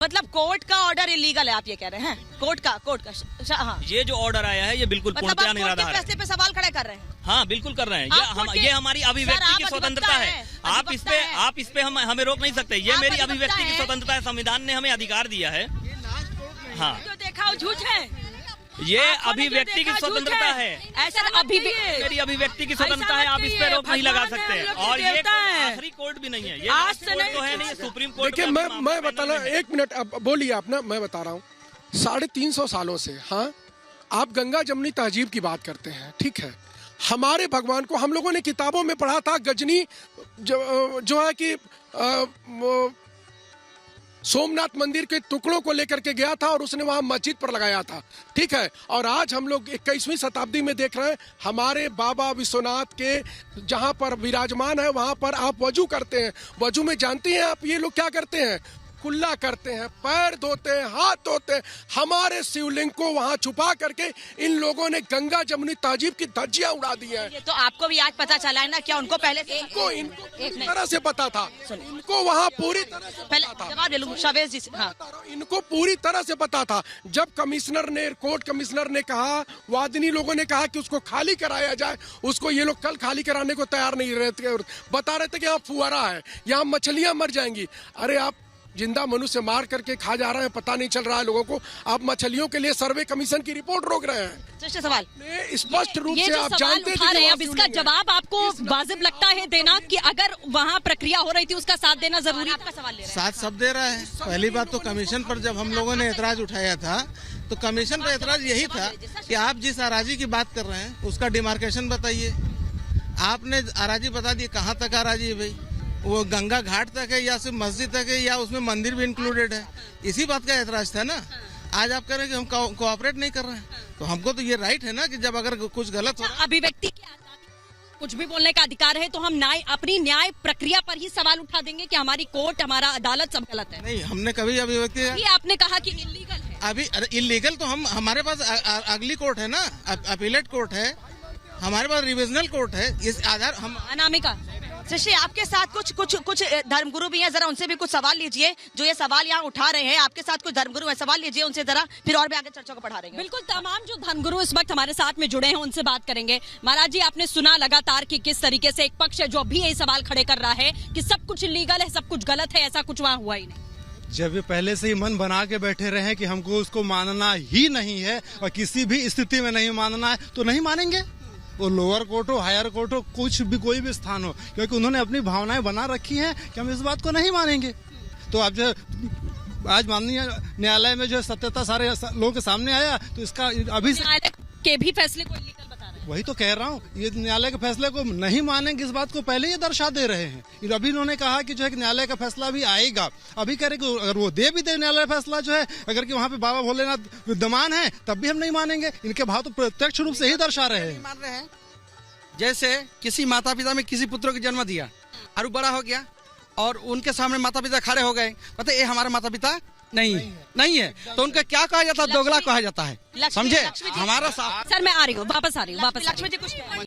मतलब कोर्ट का order illegal है, आप ये कह रहे हैं? कोर्ट का हाँ। ये जो ऑर्डर आया है ये बिल्कुल पूर्णतः निराधार है। फैसले पे सवाल खड़े कर रहे हैं? हाँ बिल्कुल कर रहे हैं। ये हमारी अभिव्यक्ति की स्वतंत्रता है। आप इस पे हमें रोक नहीं सकते। ये मेरी अभिव्यक्ति की स्वतंत्रता है। संविधान ने हमें अधिकार दिया है। हाँ, जो देखा वो झूठ है। ये अभिव्यक्ति की स्वतंत्रता है। ऐसा मेरी अभिव्यक्ति की स्वतंत्रता है। आप इस पे रोक नहीं लगा सकते। और ये आखिरी कोर्ट भी नहीं है, ये कोर्ट तो है नहीं, सुप्रीम कोर्ट। देखिए मैं बताना, एक मिनट अब बोलिए आप ना, मैं बता रहा हूँ। 350 सालों से, हाँ, आप गंगा जमुनी तहजीब की बात करते हैं, ठीक है। हमारे भगवान को हम लोगों ने किताबों में पढ़ा था। गजनी जो है कि सोमनाथ मंदिर के टुकड़ों को लेकर के गया था और उसने वहां मस्जिद पर लगाया था, ठीक है। और आज हम लोग 21वीं शताब्दी में देख रहे हैं, हमारे बाबा विश्वनाथ के जहां पर विराजमान है वहां पर आप वजू करते हैं। वजू में जानते हैं आप ये लोग क्या करते हैं? कुल्ला करते हैं, पैर धोते हैं, हाथ धोते हैं। हमारे शिवलिंग को वहां छुपा करके इन लोगों ने गंगा जमुनी तहजीब की धज्जियां उड़ा दी हैं। ये तो आपको भी आज पता चला है ना? क्या उनको पहले से इनको पूरी तरह से पता था? इनको वहां पूरी तरह से पता था। जवाब ले लूं शवेश जी से। हाँ, इनको पूरी तरह से पता था। जब कोर्ट कमिश्नर ने कहा, वादिनी लोगों ने कहा कि उसको खाली कराया जाए, उसको ये लोग कल खाली कराने को तैयार नहीं रहते। बता रहे थे कि यहाँ फुआरा है, यहाँ मछलियां मर जाएंगी। अरे आप जिंदा मनुष्य मार करके खा जा रहे हैं, पता नहीं चल रहा है लोगों को। आप मछलियों के लिए सर्वे कमीशन की रिपोर्ट रोक रहे हैं। सवाल स्पष्ट रूप से आप जानते हैं। अब इसका जवाब आपको वाजिब लगता है देना कि अगर वहाँ प्रक्रिया हो रही थी उसका साथ देना जरूरी? आपका सवाल ले रहे हैं। साथ सब दे रहा है। पहली बात तो कमीशन पर जब हम लोगों ने एतराज उठाया था तो कमीशन पर एतराज यही था कि आप जिस अराजी की बात कर रहे हैं उसका डिमार्केशन बताइए। आपने अराजी बता दी, कहाँ तक अराजी है भाई? वो गंगा घाट तक है या सिर्फ मस्जिद तक है या उसमें मंदिर भी इंक्लूडेड है? इसी बात का एतराज था ना। आज आप कह रहे हैं कि हम कोऑपरेट नहीं कर रहे हैं, तो हमको तो ये राइट है ना कि जब अगर कुछ गलत हो रहा है, अभिव्यक्ति की आजादी, कुछ भी बोलने का अधिकार है, तो हम अपनी न्याय प्रक्रिया पर ही सवाल उठा देंगे कि हमारी कोर्ट, हमारा अदालत सब गलत है? नहीं, हमने कभी अभिव्यक्ति, ये आपने कहा कि इलीगल है। अभी इलीगल तो हमारे पास अगली कोर्ट है ना, अपीलेट कोर्ट है, हमारे पास रिविजनल कोर्ट है। इस आधार हम अनामिका सृष्टि, आपके साथ कुछ धर्मगुरु भी हैं, जरा उनसे भी कुछ सवाल लीजिए। जो ये सवाल यहाँ उठा रहे हैं, आपके साथ कुछ धर्मगुरु है, सवाल लीजिए उनसे जरा, फिर और भी आगे चर्चा को बढ़ा रहे हैं। बिल्कुल, तमाम जो धर्मगुरु इस वक्त हमारे साथ में जुड़े हैं उनसे बात करेंगे। महाराज जी, आपने सुना लगातार कि किस तरीके से एक पक्ष है जो अभी यही सवाल खड़े कर रहा है कि सब कुछ इलीगल है, सब कुछ गलत है, ऐसा कुछ वहाँ हुआ ही नहीं। जब ये पहले से ही मन बना के बैठे रहे कि हमको उसको मानना ही नहीं है और किसी भी स्थिति में नहीं मानना है, तो नहीं मानेंगे। वो लोअर कोर्ट हो, हायर कोर्ट हो, कुछ भी कोई भी स्थान हो, क्योंकि उन्होंने अपनी भावनाएं बना रखी हैं कि हम इस बात को नहीं मानेंगे। तो अब जो आज माननीय न्यायालय में जो सत्यता सारे लोगों के सामने आया, तो इसका अभी न्यायालय के भी फैसले को इलीगल बता रहे हैं। वही तो कह रहा हूँ, ये न्यायालय के फैसले को नहीं मानेंगे, इस बात को पहले ही दर्शा दे रहे हैं। अभी इन्होंने कहा कि जो है न्यायालय का फैसला भी आएगा। अभी कह रहे कि अगर वो दे भी दे न्यायालय फैसला जो है, अगर कि वहाँ पे बाबा भोलेनाथ विद्यमान है, तब भी हम नहीं मानेंगे। इनके भाव तो प्रत्यक्ष रूप से ही दर्शा रहे हैं। जैसे किसी माता पिता में किसी पुत्र को जन्म दिया और बड़ा हो गया और उनके सामने माता पिता खड़े हो गए, कहते ये हमारे माता पिता नहीं है, तो उनका क्या कहा जाता है? दोगला कहा जाता है, समझे? हमारा सर मैं आ रही हूँ, वापस आ रही हूँ, वापस लक्ष्मी जी कुछ